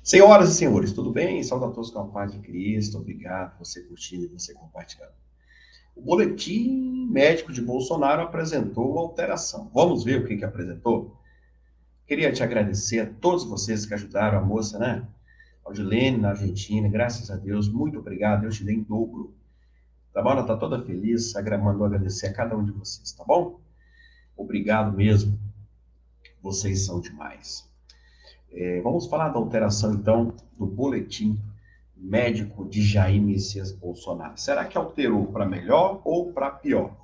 Senhoras e senhores, tudo bem? Saúde a todos com a paz de Cristo. Obrigado por você curtindo e você compartilhando. O boletim médico de Bolsonaro apresentou uma alteração. Vamos ver o que apresentou? Queria te agradecer a todos vocês que ajudaram a moça, né? Aldilene, na Argentina, graças a Deus, muito obrigado. Eu te dei em dobro. Tá bom? Ela tá toda feliz, mandou agradecer a cada um de vocês, tá bom? Obrigado mesmo. Vocês são demais. Vamos falar da alteração, então, do boletim médico de Jair Messias Bolsonaro. Será que alterou para melhor ou para pior?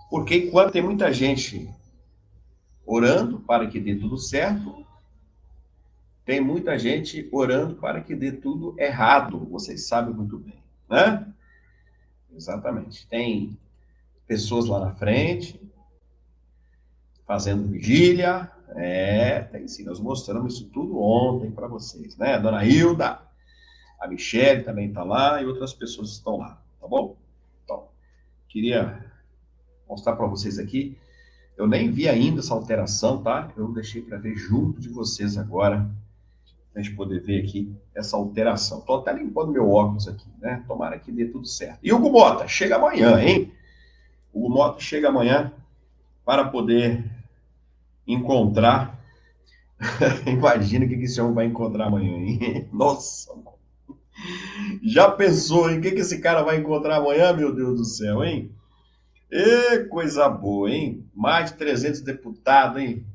Porque enquanto tem muita gente orando para que dê tudo certo, tem muita gente orando para que dê tudo errado. Vocês sabem muito bem, né? Exatamente. Tem pessoas lá na frente fazendo vigília. Tem sim. Nós mostramos isso tudo ontem para vocês, né? A dona Hilda, a Michelle também está lá e outras pessoas estão lá, tá bom? Então, queria mostrar para vocês aqui. Eu nem vi ainda essa alteração, tá? Eu deixei para ver junto de vocês agora, para a gente poder ver aqui essa alteração. Estou até limpando meu óculos aqui, né? Tomara que dê tudo certo. E o Hugo Mota, chega amanhã, hein? O Hugo Mota chega amanhã para poder encontrar. Imagina o que esse homem vai encontrar amanhã, hein? Nossa, mano. Já pensou, hein? O que esse cara vai encontrar amanhã, meu Deus do céu, hein? E coisa boa, hein? Mais de 300 deputados, hein?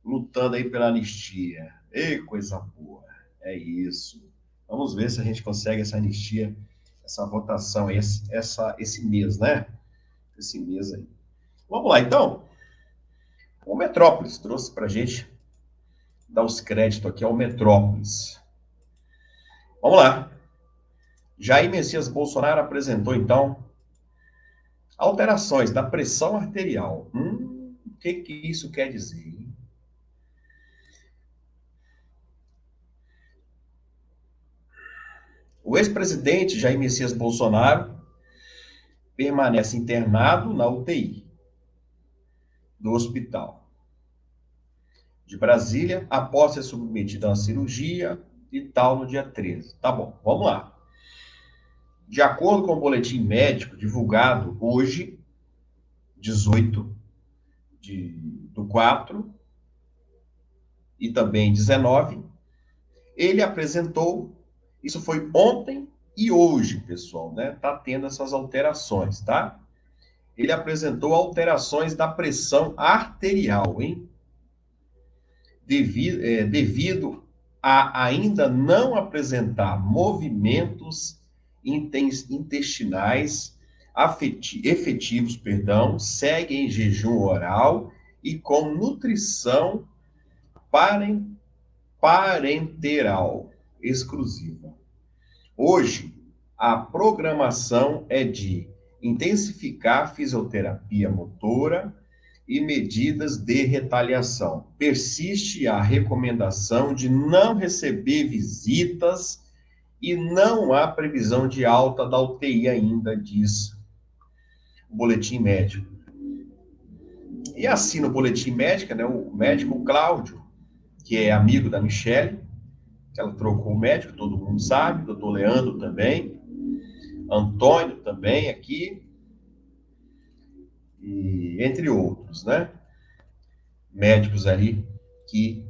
Lutando aí pela anistia. E coisa boa. É isso. Vamos ver se a gente consegue essa anistia, essa votação, esse mês, né? Esse mês aí. Vamos lá, então. O Metrópolis trouxe pra gente dar os créditos aqui ao Metrópolis. Vamos lá. Jair Messias Bolsonaro apresentou, então, alterações da pressão arterial. O que isso quer dizer, hein? O ex-presidente Jair Messias Bolsonaro permanece internado na UTI do hospital de Brasília após ser submetido a uma cirurgia e tal no dia 13. Tá bom, vamos lá. De acordo com o boletim médico divulgado hoje, 18 do 4 e também 19, ele apresentou, isso foi ontem e hoje, pessoal, né? Tá tendo essas alterações, tá? Ele apresentou alterações da pressão arterial, hein? Devido a ainda não apresentar movimentos intestinais efetivos, segue em jejum oral e com nutrição parenteral exclusiva. Hoje, a programação é de intensificar a fisioterapia motora e medidas de retaliação. Persiste a recomendação de não receber visitas e não há previsão de alta da UTI ainda, diz o boletim médico. E assim no boletim médico, né, o médico Cláudio, que é amigo da Michelle, que ela trocou o médico, todo mundo sabe, doutor Leandro também, Antônio também aqui, e entre outros, né? Médicos ali que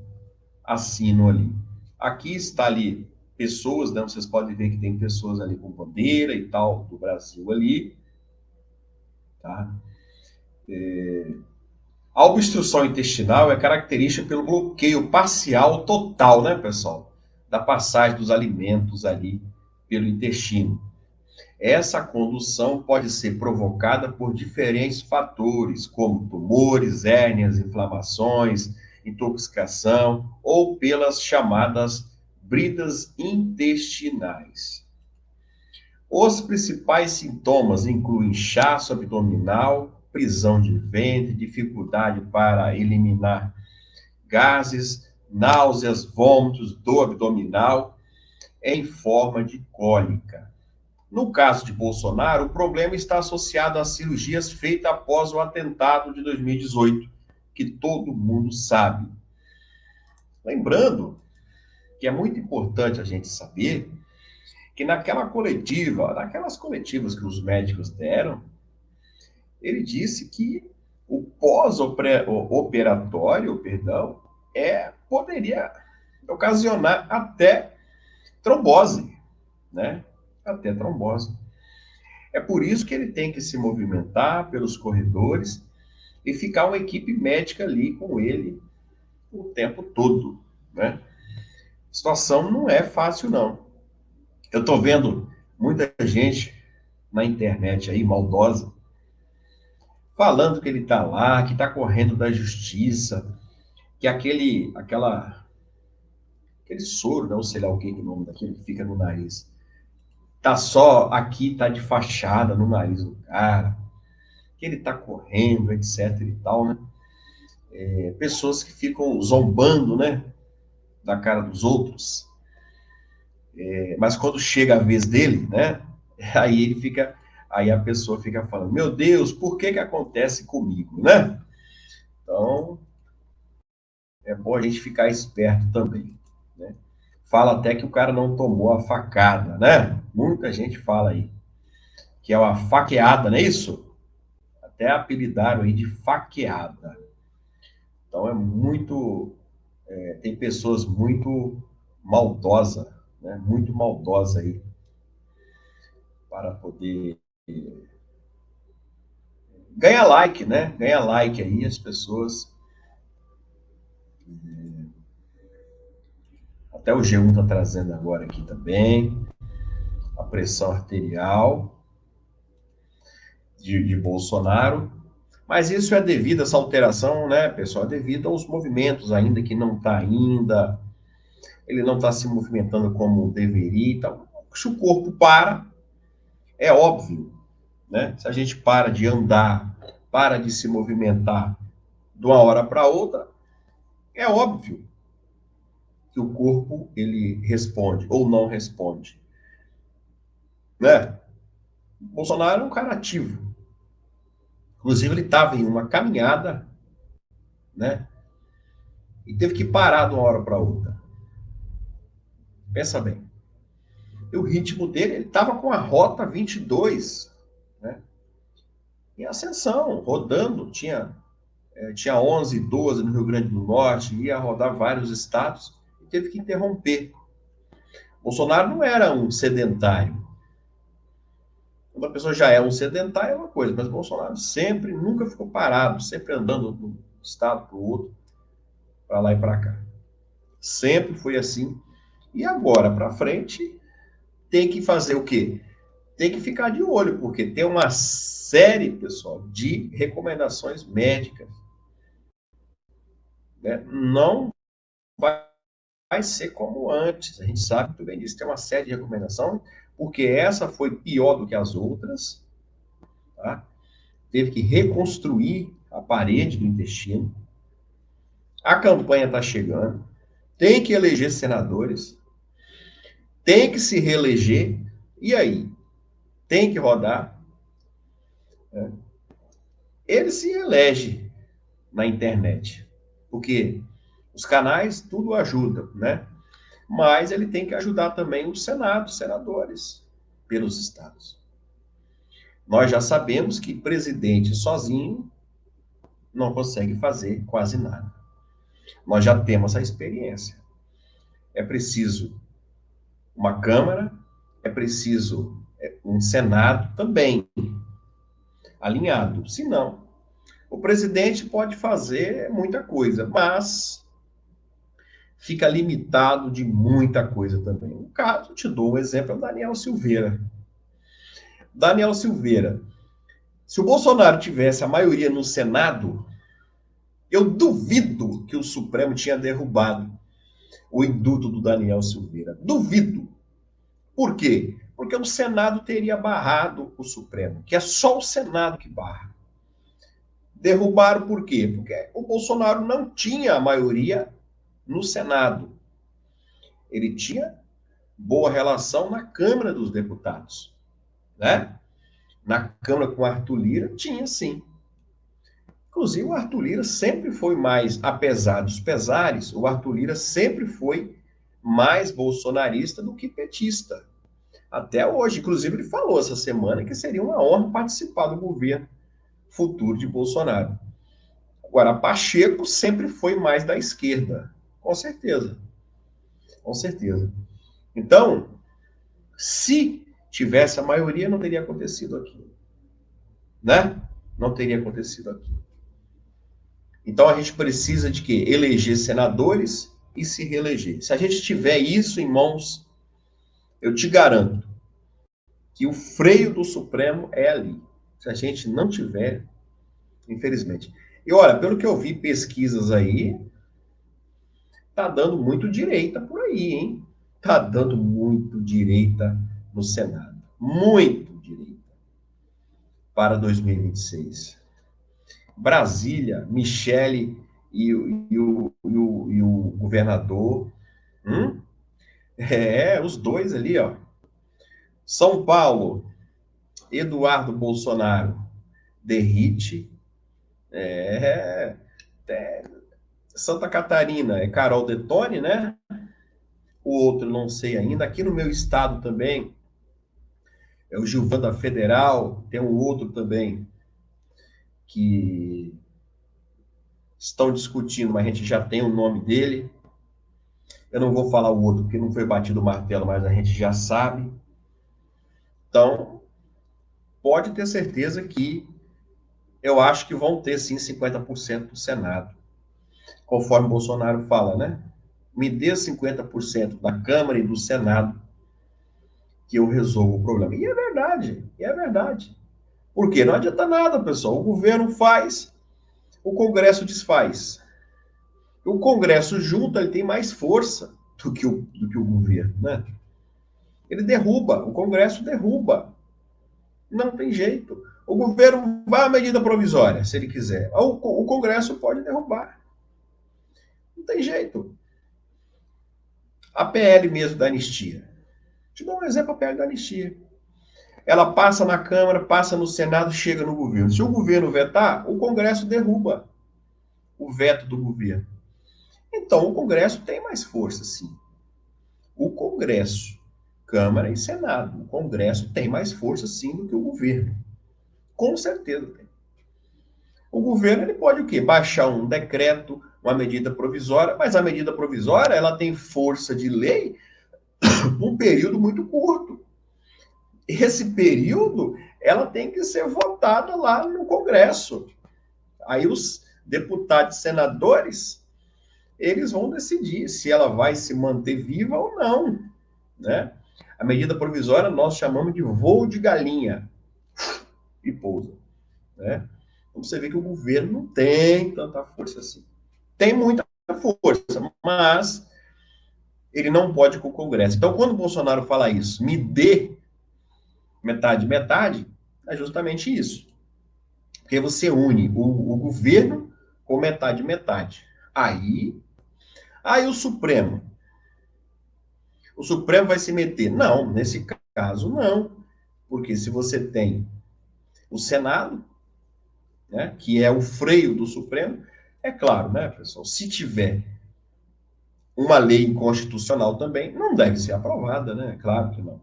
assinam ali. Aqui está ali pessoas, né? Vocês podem ver que tem pessoas ali com bandeira e tal do Brasil ali, tá? A obstrução intestinal é característica pelo bloqueio parcial total, né, pessoal? Da passagem dos alimentos ali pelo intestino. Essa condução pode ser provocada por diferentes fatores, como tumores, hérnias, inflamações, intoxicação ou pelas chamadas bridas intestinais. Os principais sintomas incluem inchaço abdominal, prisão de ventre, dificuldade para eliminar gases, náuseas, vômitos, dor abdominal em forma de cólica. No caso de Bolsonaro, o problema está associado às cirurgias feitas após o atentado de 2018, que todo mundo sabe. Lembrando que é muito importante a gente saber que naquelas coletivas que os médicos deram, ele disse que o pós-operatório, perdão, poderia ocasionar até trombose, né? Até trombose. É por isso que ele tem que se movimentar pelos corredores e ficar uma equipe médica ali com ele o tempo todo, né? A situação não é fácil, não. Eu estou vendo muita gente na internet aí, maldosa, falando que ele está lá, que está correndo da justiça, que aquele soro, não sei lá o que é o nome daquele que fica no nariz, tá só aqui, tá de fachada no nariz do cara, que ele tá correndo, etc e tal, né? Pessoas que ficam zombando, né, da cara dos outros, mas quando chega a vez dele, né, aí a pessoa fica falando, meu Deus, por que que acontece comigo, né? Então, é bom a gente ficar esperto também, né? Fala até que o cara não tomou a facada, né? Muita gente fala aí que é uma faqueada, não é isso? Até apelidaram aí de faqueada. Então tem pessoas muito maldosas, né? Muito maldosa aí para poder ganhar like, né? Ganhar like aí as pessoas. Até o G1 está trazendo agora aqui também a pressão arterial de Bolsonaro. Mas isso é devido, essa alteração, né, pessoal, é devido aos movimentos ainda que não está ainda, ele não está se movimentando como deveria. Então, se o corpo para, é óbvio, né? Se a gente para de andar, para de se movimentar de uma hora para outra, é óbvio que o corpo ele responde ou não responde, né? O Bolsonaro é um cara ativo. Inclusive, ele estava em uma caminhada, né? E teve que parar de uma hora para outra. Pensa bem. E o ritmo dele, ele estava com a rota 22, né? Em ascensão, rodando, tinha 11, 12 no Rio Grande do Norte, ia rodar vários estados e teve que interromper. Bolsonaro não era um sedentário. Quando a pessoa já é um sedentário é uma coisa, mas Bolsonaro sempre, nunca ficou parado, sempre andando de um estado para o outro, para lá e para cá. Sempre foi assim. E agora para frente tem que fazer o quê? Tem que ficar de olho, porque tem uma série, pessoal, de recomendações médicas, né? Não vai ser como antes. A gente sabe muito bem disso. Tem uma série de recomendações, porque essa foi pior do que as outras, tá? Teve que reconstruir a parede do intestino. A campanha está chegando. Tem que eleger senadores. Tem que se reeleger. E aí? Tem que rodar. Né? Ele se elege na internet. Porque os canais tudo ajuda, né? Mas ele tem que ajudar também o Senado, os senadores, pelos estados. Nós já sabemos que presidente sozinho não consegue fazer quase nada. Nós já temos a experiência. É preciso uma Câmara, é preciso um Senado também alinhado. Senão, o presidente pode fazer muita coisa, mas fica limitado de muita coisa também. No caso, te dou um exemplo, é o Daniel Silveira. Daniel Silveira, se o Bolsonaro tivesse a maioria no Senado, eu duvido que o Supremo tinha derrubado o indulto do Daniel Silveira. Duvido. Por quê? Porque o Senado teria barrado o Supremo, que é só o Senado que barra. Derrubaram por quê? Porque o Bolsonaro não tinha a maioria no Senado. Ele tinha boa relação na Câmara dos Deputados, né? Na Câmara com Arthur Lira, tinha sim. Inclusive, o Arthur Lira sempre foi mais, apesar dos pesares, o Arthur Lira sempre foi mais bolsonarista do que petista. Até hoje. Inclusive, ele falou essa semana que seria uma honra participar do governo futuro de Bolsonaro. Agora, Pacheco sempre foi mais da esquerda. Com certeza. Com certeza. Então, se tivesse a maioria, não teria acontecido aquilo. Né? Não teria acontecido aquilo. Então, a gente precisa de quê? Eleger senadores e se reeleger. Se a gente tiver isso em mãos, eu te garanto que o freio do Supremo é ali. Se a gente não tiver, infelizmente. E olha, pelo que eu vi pesquisas aí, tá dando muito direita por aí, hein? Tá dando muito direita no Senado. Muito direita para 2026. Brasília, Michele e o governador. Os dois ali, ó. São Paulo, Eduardo Bolsonaro, derrite. É, Santa Catarina é Carol Detone, né? O outro não sei ainda. Aqui no meu estado também é o Gilvan da Federal. Tem um outro também que estão discutindo, mas a gente já tem o nome dele. Eu não vou falar o outro porque não foi batido o martelo, mas a gente já sabe. Então, pode ter certeza que eu acho que vão ter sim 50% do Senado. Conforme Bolsonaro fala, né? Me dê 50% da Câmara e do Senado que eu resolvo o problema. E é verdade, é verdade. Por quê? Não adianta nada, pessoal. O governo faz, o Congresso desfaz. O Congresso junto, ele tem mais força do que o governo, né? Ele derruba, o Congresso derruba. Não tem jeito. O governo vai à medida provisória, se ele quiser. O Congresso pode derrubar. Não tem jeito. A PL mesmo da anistia. Te dou um exemplo, a PL da anistia. Ela passa na Câmara, passa no Senado, chega no governo. Se o governo vetar, o Congresso derruba o veto do governo. Então, o Congresso tem mais força, sim. O Congresso, Câmara e Senado, o Congresso tem mais força, sim, do que o governo. Com certeza tem. O governo ele pode o quê? Baixar um decreto, uma medida provisória, mas a medida provisória ela tem força de lei por um período muito curto. Esse período ela tem que ser votada lá no Congresso. Aí os deputados e senadores eles vão decidir se ela vai se manter viva ou não, né? A medida provisória nós chamamos de voo de galinha e pousa, né? Então você vê que o governo não tem tanta força assim. Tem muita força, mas ele não pode com o Congresso. Então, quando o Bolsonaro fala isso, me dê metade, metade, é justamente isso. Porque você une o governo com metade, metade. Aí o Supremo. O Supremo vai se meter? Não, nesse caso não. Porque se você tem o Senado, né, que é o freio do Supremo, é claro, né, pessoal, se tiver uma lei inconstitucional também, não deve ser aprovada, né? Claro que não.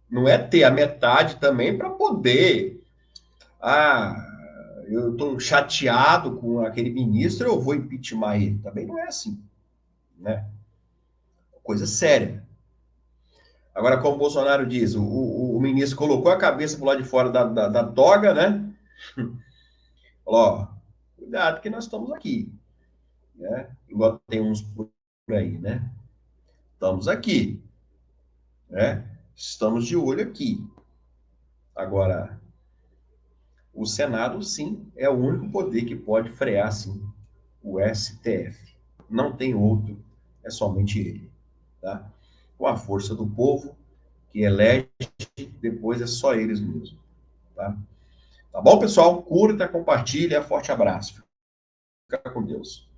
Não é ter a metade também para poder. Ah, eu estou chateado com aquele ministro, eu vou impeachment ele. Também não é assim, né? Coisa séria. Agora, como o Bolsonaro diz, o ministro colocou a cabeça pro lado de fora da toga, né? Falou, ó, cuidado que nós estamos aqui, né? Igual tem uns por aí, né? Estamos aqui, né? Estamos de olho aqui. Agora, o Senado, sim, é o único poder que pode frear, sim, o STF. Não tem outro, é somente ele, tá? Com a força do povo, que elege, depois é só eles mesmos, tá? Tá bom, pessoal? Curta, compartilha, forte abraço. Fica com Deus.